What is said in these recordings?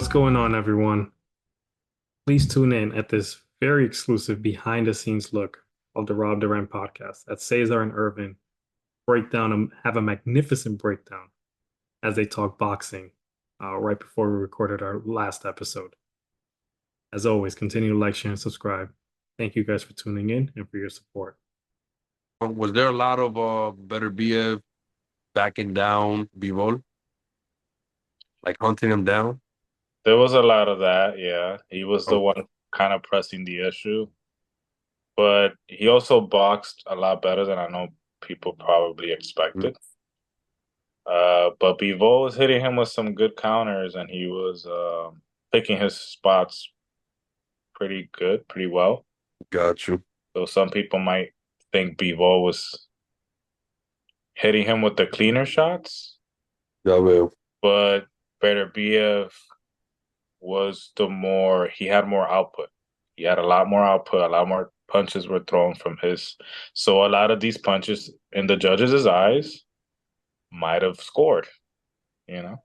What's going on, everyone? Please tune in at this very exclusive behind the scenes look of the Rob Duran podcast at Sayzar and Irvin break down and have a magnificent breakdown as they talk boxing right before we recorded our last episode. As always, continue to like, share, and subscribe. Thank you guys for tuning in and for your support. Was there a lot of better BF backing down B-roll, like hunting him down? There was a lot of that, yeah. He was the Oh, one kind of pressing the issue, but he also boxed a lot better than I know people probably mm, expected. But Bivol was hitting him with some good counters, and he was picking his spots pretty good, pretty well. got you. So some people might think Bivol was hitting him with the cleaner shots, Yeah, well, but Beterbiev was he had more output. He had a lot more output, a lot more punches were thrown from his. So a lot of these punches in the judges' eyes might have scored, you know,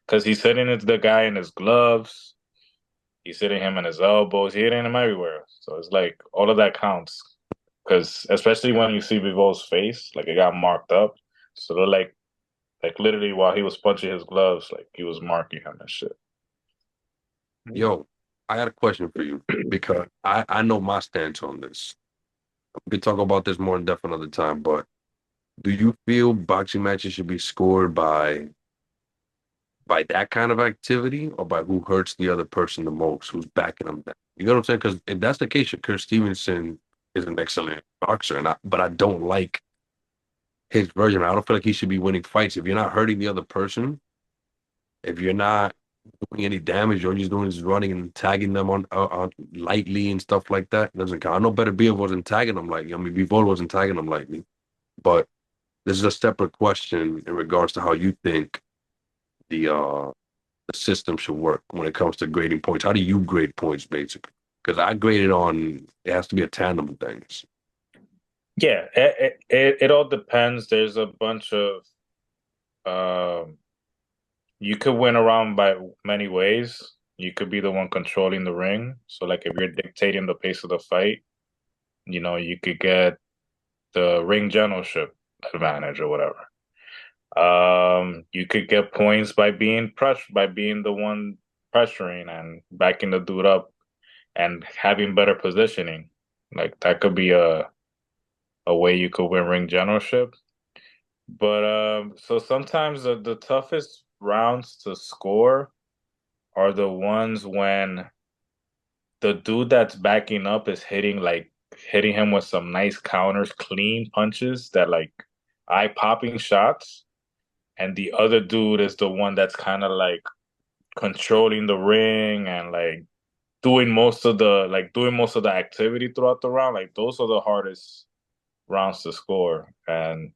because he's hitting the guy in his gloves, he's hitting him in his elbows, he's hitting him everywhere. So it's like all of that counts. Because especially when you see Vivol's face, like it got marked up. So they're like literally while he was punching his gloves, like he was marking him and shit. yo, I had a question for you because I know my stance on this. We could talk about this more in depth another time, but do you feel boxing matches should be scored by that kind of activity or by who hurts the other person the most, who's backing them down? You know what I'm saying? Because if that's the case, Shakur Stevenson is an excellent boxer, but I don't like his version. I don't feel like he should be winning fights. If you're not hurting the other person, if you're not doing any damage, or just doing is running and tagging them on lightly and stuff like that, it doesn't count. I know Better Beer wasn't tagging them lightly. I mean, Bivol wasn't tagging them lightly, but this is a separate question in regards to how you think the system should work when it comes to grading points. How do you grade points, basically? Because I grade it on it has to be a tandem of things. Yeah, it all depends. There's a bunch of um you could win around by many ways. You could be the one controlling the ring. So like if you're dictating the pace of the fight, you could get the ring generalship advantage or whatever. You could get points by being the one pressuring and backing the dude up and having better positioning. Like that could be a way you could win ring generalship. But so sometimes the toughest rounds to score are the ones when the dude that's backing up is hitting him with some nice counters, clean punches that like eye popping shots, and the other dude is the one that's kind of like controlling the ring and like doing most of the activity throughout the round. Like those are the hardest rounds to score, and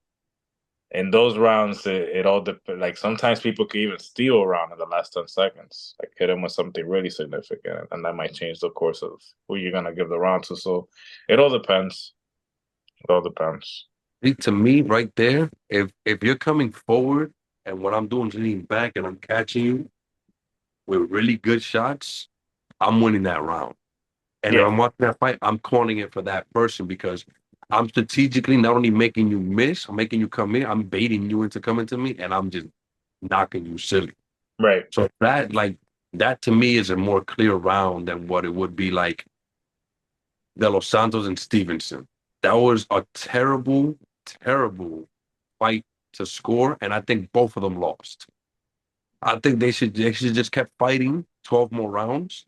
in those rounds, it all depends. Like sometimes people can even steal a round in the last 10 seconds, like hit him with something really significant, and that might change the course of who you're gonna give the round to. So it all depends. It all depends. See, to me, right there, if you're coming forward and what I'm doing is leaning back and I'm catching you with really good shots, I'm winning that round. And if Yeah, I'm watching that fight, I'm calling it for that person because I'm strategically not only making you miss, I'm making you come in, I'm baiting you into coming to me, and I'm just knocking you silly. right. So that to me is a more clear round than what it would be like De Los Santos and Stevenson. That was a terrible, terrible fight to score, and I think both of them lost. I think they should just kept fighting 12 more rounds.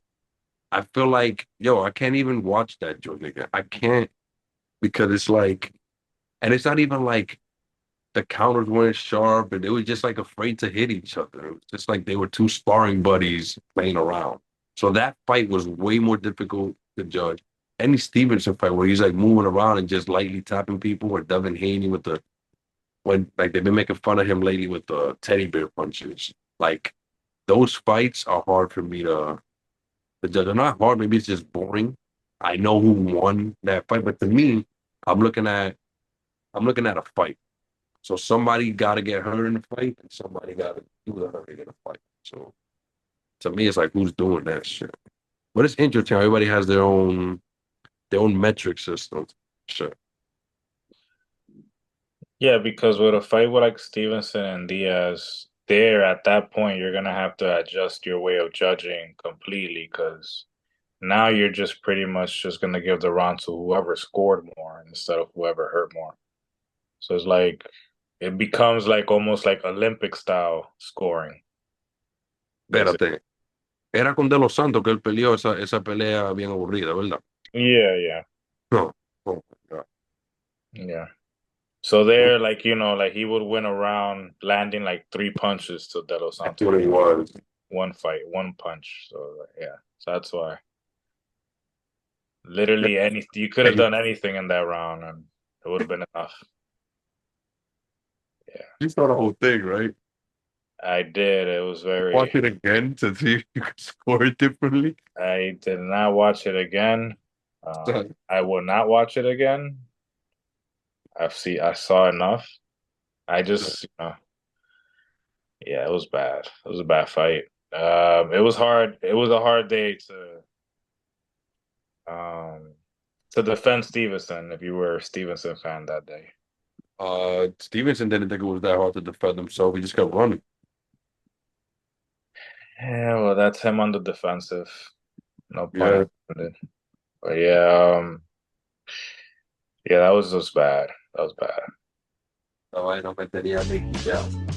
I feel like, yo, I can't even watch that joint again. I can't because it's like, and it's not even like the counters weren't sharp, and they were just like afraid to hit each other. It was just like they were two sparring buddies playing around. So that fight was way more difficult to judge. Any Stevenson fight where he's like moving around and just lightly tapping people, or Devin Haney with the when like they've been making fun of him lately with the teddy bear punches. Like those fights are hard for me to judge. They're not hard, maybe it's just boring. I know who won that fight, but to me, I'm looking at I'm looking at a fight. So somebody got to get hurt in the fight, and somebody got to do the hurting in the fight. So To me, it's like who's doing that shit. But it's interesting. Everybody has their own metric system. Sure. Yeah, because with a fight with like Stevenson and Diaz, there at that point you're gonna have to adjust your way of judging completely because now you're just pretty much just gonna give the round to whoever scored more instead of whoever hurt more. So it's like it becomes like almost like Olympic style scoring, basically. Espérate. Era con De Los Santos que él peleó esa pelea bien aburrida, ¿verdad? Yeah, yeah, No. Oh my God. yeah. So there, like like he would win a round landing like three punches to De Los That's Santos what it was. one fight, one punch. So yeah, so that's why literally any you could have Hey, done anything in that round and it would have been enough. Yeah, you saw the whole thing, right? I did. It was Watch very. it again to see if you can score it differently. I did not watch it again. I will not watch it again. I saw enough. I just, yeah, it was bad. It was a bad fight. It was hard. It was a hard day um to defend Stevenson if you were a Stevenson fan that day. Stevenson didn't think it was that hard to defend himself. He just kept running. Yeah, well, that's him on the defensive. No pun Yeah. intended. But yeah, yeah, that was just bad. That was bad. La vaina me tenía liquidado.